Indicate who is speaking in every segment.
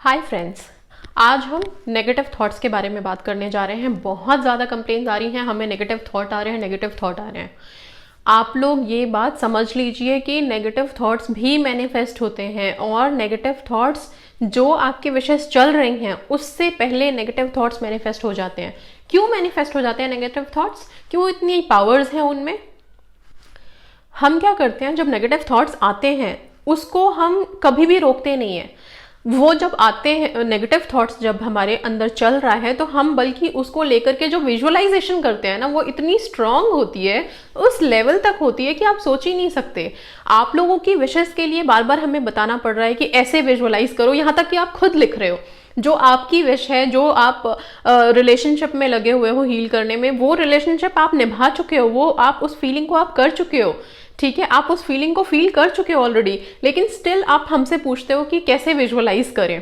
Speaker 1: Hi friends, आज हम negative thoughts के बारे में बात करने जा रहे हैं। बहुत ज़्यादा कंप्लेंट्स आ रही हैं, हमें नेगेटिव थॉट आ रहे हैं, नेगेटिव थॉट आ रहे हैं। आप लोग ये बात समझ लीजिए कि नेगेटिव थॉट्स भी मैनिफेस्ट होते हैं और नेगेटिव थॉट्स जो आपके विशेष चल रही हैं उससे पहले नेगेटिव थॉट्स मैनिफेस्ट हो जाते हैं। क्यों मैनिफेस्ट हो जाते हैं नेगेटिव थॉट्स? क्यों इतनी पावर्स हैं उनमें? हम क्या करते हैं, जब नेगेटिव थॉट्स आते हैं उसको हम कभी भी रोकते नहीं हैं। वो जब आते हैं नेगेटिव थॉट्स, जब हमारे अंदर चल रहा है तो हम बल्कि उसको लेकर के जो विजुअलाइजेशन करते हैं ना, वो इतनी स्ट्रांग होती है, उस लेवल तक होती है कि आप सोच ही नहीं सकते। आप लोगों की विशेष के लिए बार बार हमें बताना पड़ रहा है कि ऐसे विजुअलाइज करो, यहाँ तक कि आप खुद लिख रहे हो। जो आपकी विश है, जो आप रिलेशनशिप में लगे हुए हो हील करने में, वो रिलेशनशिप आप निभा चुके हो, वो आप उस फीलिंग को आप कर चुके हो। ठीक है, आप उस फीलिंग को फील कर चुके हो ऑलरेडी, लेकिन स्टिल आप हमसे पूछते हो कि कैसे विजुअलाइज करें।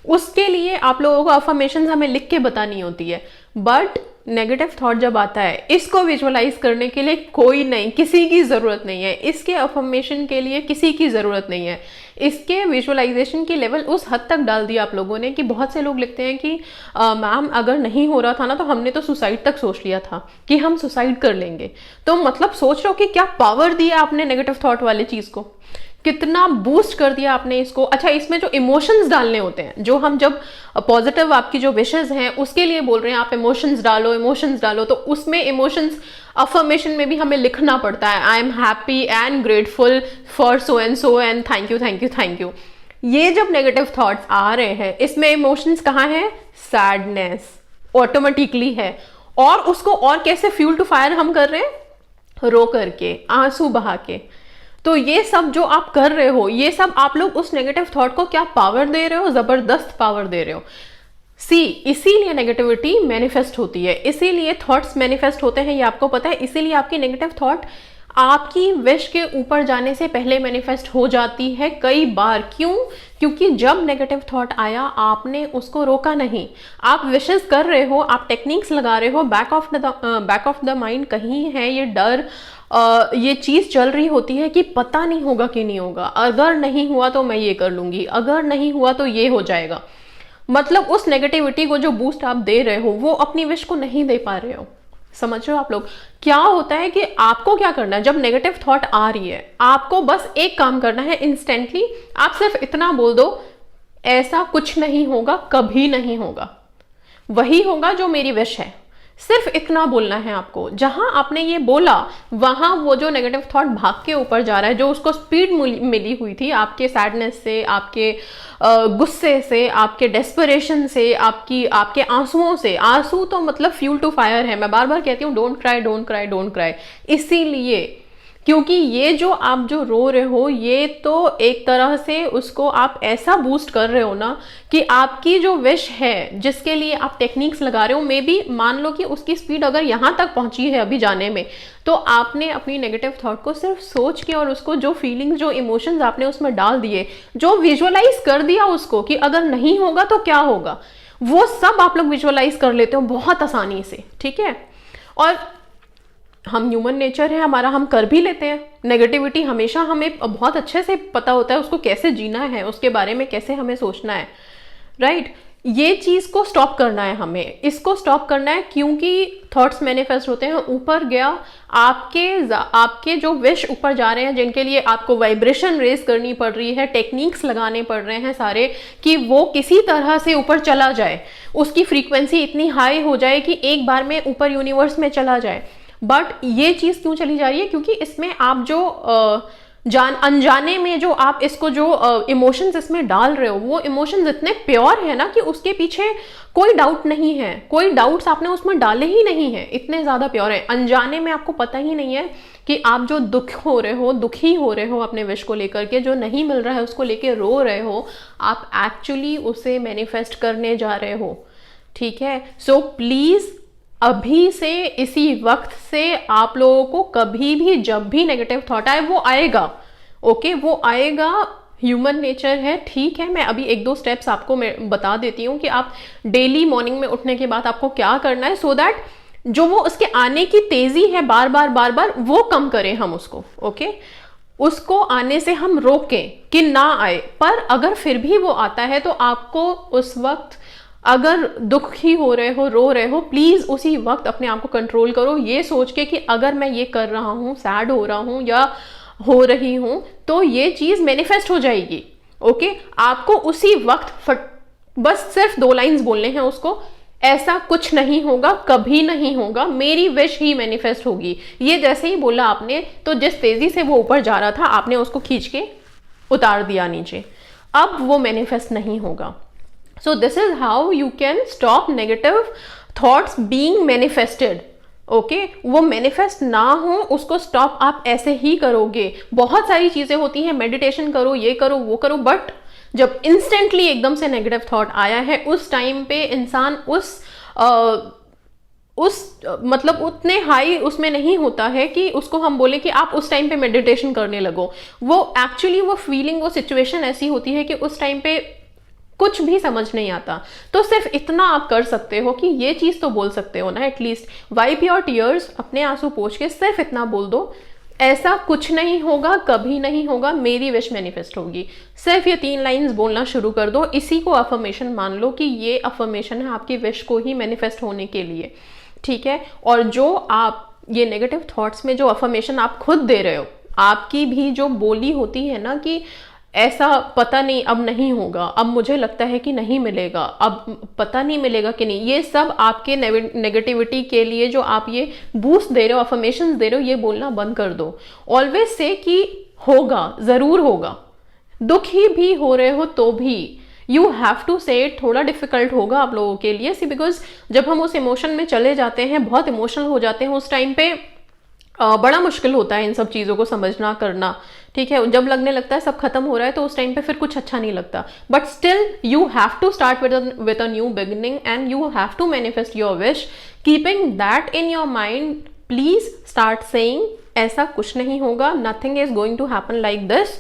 Speaker 1: उसके लिए आप लोगों को अफर्मेशंस हमें लिख के बतानी होती है। बट नेगेटिव थॉट जब आता है, इसको विजुअलाइज करने के लिए कोई नहीं, किसी की ज़रूरत नहीं है। इसके अफर्मेशन के लिए किसी की ज़रूरत नहीं है। इसके विजुअलाइजेशन की लेवल उस हद तक डाल दिया आप लोगों ने कि बहुत से लोग लिखते हैं कि मैम अगर नहीं हो रहा था ना तो हमने तो सुसाइड तक सोच लिया था कि हम सुसाइड कर लेंगे। तो मतलब सोच लो कि क्या पावर दिया आपने नेगेटिव थॉट वाली चीज़ को, कितना बूस्ट कर दिया आपने इसको। अच्छा, इसमें जो इमोशंस डालने होते हैं, जो हम जब पॉजिटिव आपकी जो विशेस हैं उसके लिए बोल रहे हैं आप इमोशंस डालो, इमोशंस डालो, तो उसमें इमोशंस अफर्मेशन में भी हमें लिखना पड़ता है। I am happy and grateful for so and thank you thank you thank you. ये जब नेगेटिव थॉट्स आ रहे हैं, इसमें इमोशंस कहाँ है? सैडनेस ऑटोमेटिकली है। और उसको और कैसे फ्यूल टू फायर हम कर रहे हैं? रो करके, आंसू बहा के। तो ये सब जो आप कर रहे हो, ये सब आप लोग उस नेगेटिव थॉट को क्या पावर दे रहे हो? जबरदस्त पावर दे रहे हो। इसीलिए नेगेटिविटी मैनिफेस्ट होती है, इसीलिए थॉट्स मैनिफेस्ट होते हैं, ये आपको पता है। इसीलिए आपकी नेगेटिव थॉट आपकी विश के ऊपर जाने से पहले मैनिफेस्ट हो जाती है कई बार। क्यों? क्योंकि जब नेगेटिव थॉट आया आपने उसको रोका नहीं। आप विशेस कर रहे हो, आप टेक्निक्स लगा रहे हो, बैक ऑफ द माइंड कहीं है ये डर, ये चीज चल रही होती है कि पता नहीं होगा कि नहीं होगा, अगर नहीं हुआ तो मैं ये कर लूंगी, अगर नहीं हुआ तो ये हो जाएगा। मतलब उस नेगेटिविटी को जो बूस्ट आप दे रहे हो वो अपनी विश को नहीं दे पा रहे हो। समझ रहे हो आप लोग? क्या होता है कि आपको क्या करना है, जब नेगेटिव थॉट आ रही है आपको बस एक काम करना है इंस्टेंटली। आप सिर्फ इतना बोल दो, ऐसा कुछ नहीं होगा, कभी नहीं होगा, वही होगा जो मेरी विश है। सिर्फ इतना बोलना है आपको। जहां आपने ये बोला वहां वो जो नेगेटिव थॉट भाग के ऊपर जा रहा है, जो उसको स्पीड मिली हुई थी आपके सैडनेस से, आपके गुस्से से, आपके डेस्परेशन से, आपके आंसुओं से। आंसू तो मतलब फ्यूल टू फायर है। मैं बार बार कहती हूँ don't cry don't cry don't cry, इसीलिए क्योंकि ये जो आप जो रो रहे हो, ये तो एक तरह से उसको आप ऐसा बूस्ट कर रहे हो ना कि आपकी जो विश है, जिसके लिए आप टेक्निक्स लगा रहे हो, मे बी मान लो कि उसकी स्पीड अगर यहाँ तक पहुंची है अभी जाने में, तो आपने अपनी नेगेटिव थॉट को सिर्फ सोच के और उसको जो फीलिंग्स, जो इमोशंस आपने उसमें डाल दिए, जो विजुअलाइज कर दिया उसको कि अगर नहीं होगा तो क्या होगा, वो सब आप लोग विजुअलाइज कर लेते हो बहुत आसानी से। ठीक है, और हम ह्यूमन नेचर है हमारा, हम कर भी लेते हैं। नेगेटिविटी हमेशा हमें बहुत अच्छे से पता होता है उसको कैसे जीना है, उसके बारे में कैसे हमें सोचना है, राइट? ये चीज को स्टॉप करना है हमें, इसको स्टॉप करना है, क्योंकि थॉट्स मैनिफेस्ट होते हैं। ऊपर गया आपके जो विश ऊपर जा रहे हैं, जिनके लिए आपको वाइब्रेशन रेज करनी पड़ रही है, टेक्निक्स लगाने पड़ रहे हैं सारे, कि वो किसी तरह से ऊपर चला जाए, उसकी फ्रीक्वेंसी इतनी हाई हो जाए कि एक बार में ऊपर यूनिवर्स में चला जाए। बट ये चीज क्यों चली जा रही है? क्योंकि इसमें आप जो अनजाने में जो आप इसको जो इमोशंस इसमें डाल रहे हो, वो इमोशंस इतने प्योर है ना कि उसके पीछे कोई डाउट नहीं है, कोई डाउट्स आपने उसमें डाले ही नहीं है, इतने ज्यादा प्योर है। अनजाने में आपको पता ही नहीं है कि आप जो दुखी हो रहे हो अपने विश को लेकर के, जो नहीं मिल रहा है उसको लेके रो रहे हो, आप एक्चुअली उसे मैनिफेस्ट करने जा रहे हो। ठीक है, सो प्लीज अभी से, इसी वक्त से आप लोगों को कभी भी जब भी नेगेटिव थॉट आए, वो आएगा, ओके, वो आएगा, ह्यूमन नेचर है। ठीक है, मैं अभी एक दो स्टेप्स आपको मैं बता देती हूँ कि आप डेली मॉर्निंग में उठने के बाद आपको क्या करना है, सो दैट जो वो उसके आने की तेजी है बार बार वो कम करें हम उसको। ओके, उसको आने से हम रोकें कि ना आए, पर अगर फिर भी वो आता है तो आपको उस वक्त, अगर दुखी हो रहे हो, रो रहे हो, प्लीज उसी वक्त अपने आप को कंट्रोल करो, ये सोच के कि अगर मैं ये कर रहा हूँ, सैड हो रहा हूँ या हो रही हूँ, तो ये चीज मैनिफेस्ट हो जाएगी। ओके, आपको उसी वक्त बस सिर्फ 2 लाइंस बोलने हैं उसको, ऐसा कुछ नहीं होगा, कभी नहीं होगा, मेरी विश ही मैनिफेस्ट होगी। ये जैसे ही बोला आपने, तो जिस तेजी से वो ऊपर जा रहा था आपने उसको खींच के उतार दिया नीचे, अब वो मैनिफेस्ट नहीं होगा। So this is how you can stop negative thoughts being manifested. Okay, वो मैनिफेस्ट ना हो उसको स्टॉप आप ऐसे ही करोगे। बहुत सारी चीजें होती हैं, मेडिटेशन करो, ये करो, वो करो, बट जब इंस्टेंटली एकदम से नेगेटिव थॉट आया है, उस टाइम पे इंसान मतलब उतने हाई उसमें नहीं होता है कि उसको हम बोले कि आप उस टाइम पे मेडिटेशन करने लगो। वो एक्चुअली वो फीलिंग, वो सिचुएशन ऐसी होती है कि उस टाइम पे कुछ भी समझ नहीं आता। तो सिर्फ इतना आप कर सकते हो कि ये चीज तो बोल सकते हो ना, एटलीस्ट वाइप योर टीयर्स, अपने आंसू पोंछ के सिर्फ इतना बोल दो, ऐसा कुछ नहीं होगा, कभी नहीं होगा, मेरी विश मैनिफेस्ट होगी। सिर्फ ये 3 लाइंस बोलना शुरू कर दो, इसी को अफर्मेशन मान लो कि ये अफर्मेशन है आपकी विश को ही मैनिफेस्ट होने के लिए, ठीक है। और जो आप ये नेगेटिव थॉट्स में जो अफर्मेशन आप खुद दे रहे हो, आपकी भी जो बोली होती है ना कि ऐसा पता नहीं अब नहीं होगा, अब मुझे लगता है कि नहीं मिलेगा, अब पता नहीं मिलेगा कि नहीं, ये सब आपके नेगेटिविटी के लिए जो आप ये बूस्ट दे रहे हो, अफर्मेशंस दे रहे हो, ये बोलना बंद कर दो। ऑलवेज से कि होगा, जरूर होगा, दुखी भी हो रहे हो तो भी यू हैव टू से इट। थोड़ा डिफिकल्ट होगा आप लोगों के लिए, सी बिकॉज जब हम उस इमोशन में चले जाते हैं, बहुत इमोशनल हो जाते हैं, उस टाइम पे बड़ा मुश्किल होता है इन सब चीज़ों को समझना, करना, ठीक है। जब लगने लगता है सब खत्म हो रहा है तो उस टाइम पे फिर कुछ अच्छा नहीं लगता, but still you have to start with a new beginning and you have to manifest your wish, keeping that in your mind. Please start saying ऐसा कुछ नहीं होगा, nothing is going to happen like this,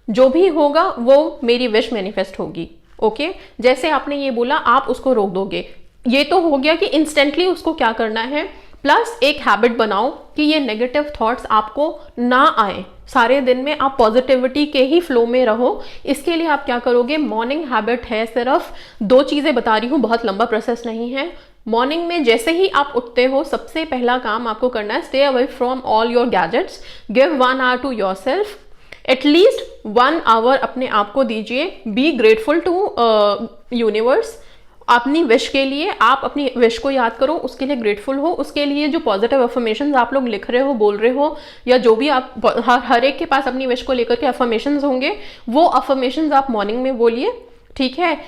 Speaker 1: जो भी होगा वो मेरी wish manifest होगी। ओके, जैसे आपने ये बोला आप उसको रोक दोगे, ये तो हो गया कि इंस्टेंटली उसको क्या करना है। प्लस एक हैबिट बनाओ कि ये नेगेटिव थॉट्स आपको ना आए, सारे दिन में आप पॉजिटिविटी के ही फ्लो में रहो। इसके लिए आप क्या करोगे, मॉर्निंग हैबिट है, सिर्फ 2 चीजें बता रही हूँ, बहुत लंबा प्रोसेस नहीं है। मॉर्निंग में जैसे ही आप उठते हो, सबसे पहला काम आपको करना है, stay away from all your gadgets, give 1 hour to yourself, at least 1 hour अपने आप को दीजिए। बी ग्रेटफुल टू यूनिवर्स, अपनी विश के लिए आप अपनी विश को याद करो, उसके लिए ग्रेटफुल हो, उसके लिए जो पॉजिटिव अफर्मेशंस आप लोग लिख रहे हो, बोल रहे हो, या जो भी आप, हर एक के पास अपनी विश को लेकर के अफर्मेशंस होंगे, वो अफर्मेशंस आप मॉर्निंग में बोलिए, ठीक है।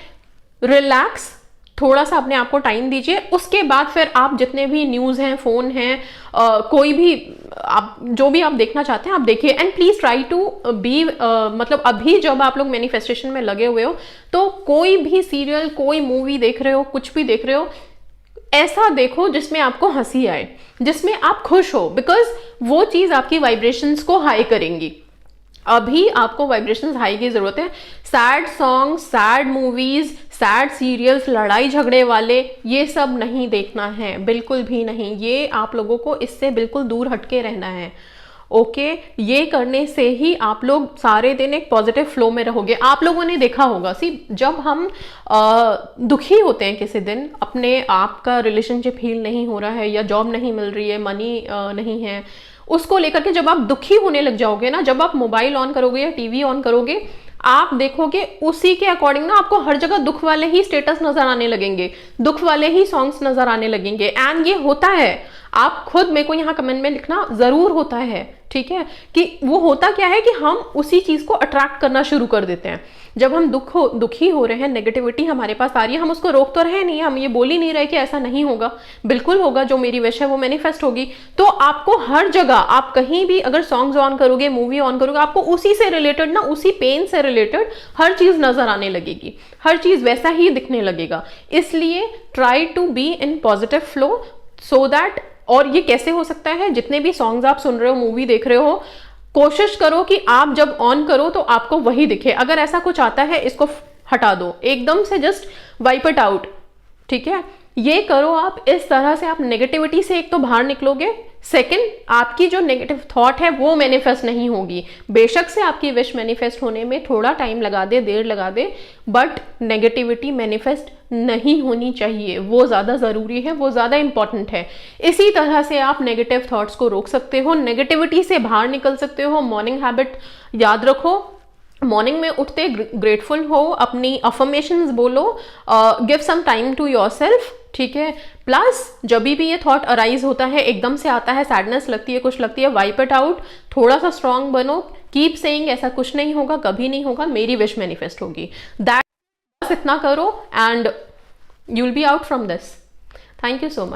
Speaker 1: रिलैक्स, थोड़ा सा अपने आप को टाइम दीजिए। उसके बाद फिर आप जितने भी न्यूज़ हैं, फ़ोन हैं, कोई भी आप जो भी आप देखना चाहते हैं आप देखिए, and please try to be, मतलब अभी जब आप लोग मैनिफेस्टेशन में लगे हुए हो तो कोई भी सीरियल, कोई मूवी देख रहे हो, कुछ भी देख रहे हो, ऐसा देखो जिसमें आपको हंसी आए, जिसमें आप खुश हो, बिकॉज वो चीज़ आपकी वाइब्रेशंस को हाई करेंगी। अभी आपको वाइब्रेशंस हाई की जरूरत है। Sad song, sad movies, sad serials, लड़ाई झगड़े वाले, ये सब नहीं देखना है, बिल्कुल भी नहीं। ये आप लोगों को इससे बिल्कुल दूर हटके रहना है। ओके, ये करने से ही आप लोग सारे दिन एक पॉजिटिव फ्लो में रहोगे। आप लोगों ने देखा होगा, जब हम दुखी होते हैं किसी दिन, अपने आप का रिलेशनशिप हील नहीं हो रहा है, या जॉब नहीं मिल रही है, मनी नहीं है, उसको लेकर के जब आप दुखी होने लग जाओगे ना, जब आप मोबाइल ऑन करोगे या टीवी ऑन करोगे, आप देखोगे उसी के अकॉर्डिंग ना आपको हर जगह दुख वाले ही स्टेटस नजर आने लगेंगे, दुख वाले ही सॉन्ग्स नजर आने लगेंगे। एंड ये होता है, आप खुद मेरे को यहाँ कमेंट में लिखना, जरूर होता है, ठीक है। कि वो होता क्या है कि हम उसी चीज को अट्रैक्ट करना शुरू कर देते हैं। जब हम दुखी हो रहे हैं, नेगेटिविटी हमारे पास आ रही है, हम उसको रोक तो रहे नहीं, हम ये बोल ही नहीं रहे कि ऐसा नहीं होगा, बिल्कुल होगा, जो मेरी विश है वो मैनिफेस्ट होगी। तो आपको हर जगह, आप कहीं भी अगर सॉन्ग्स ऑन करोगे, मूवी ऑन करोगे, आपको उसी से रिलेटेड ना, उसी पेन से रिलेटेड हर चीज नजर आने लगेगी, हर चीज वैसा ही दिखने लगेगा। इसलिए try to be in positive flow so that, और ये कैसे हो सकता है, जितने भी सॉन्ग्स आप सुन रहे हो, मूवी देख रहे हो, कोशिश करो कि आप जब ऑन करो तो आपको वही दिखे। अगर ऐसा कुछ आता है, इसको हटा दो एकदम से, जस्ट वाइप इट आउट, ठीक है। ये करो आप, इस तरह से आप नेगेटिविटी से एक तो बाहर निकलोगे, सेकंड आपकी जो नेगेटिव थॉट है वो मैनिफेस्ट नहीं होगी। बेशक से आपकी विश मैनिफेस्ट होने में थोड़ा टाइम लगा दे, देर लगा दे, बट नेगेटिविटी मैनिफेस्ट नहीं होनी चाहिए, वो ज़्यादा ज़रूरी है, वो ज़्यादा इंपॉर्टेंट है। इसी तरह से आप नेगेटिव थॉट्स को रोक सकते हो, नेगेटिविटी से बाहर निकल सकते हो। मॉर्निंग हैबिट याद रखो, मॉर्निंग में उठते ग्रेटफुल हो, अपनी अफर्मेशंस बोलो, give some time to yourself, ठीक है। प्लस जब भी ये थॉट अराइज होता है, एकदम से आता है, सैडनेस लगती है, कुछ लगती है, वाइप इट आउट, थोड़ा सा स्ट्रांग बनो, कीप सेइंग ऐसा कुछ नहीं होगा, कभी नहीं होगा, मेरी विश मैनिफेस्ट होगी। दैट, बस इतना करो and you will be out from this. Thank you so much.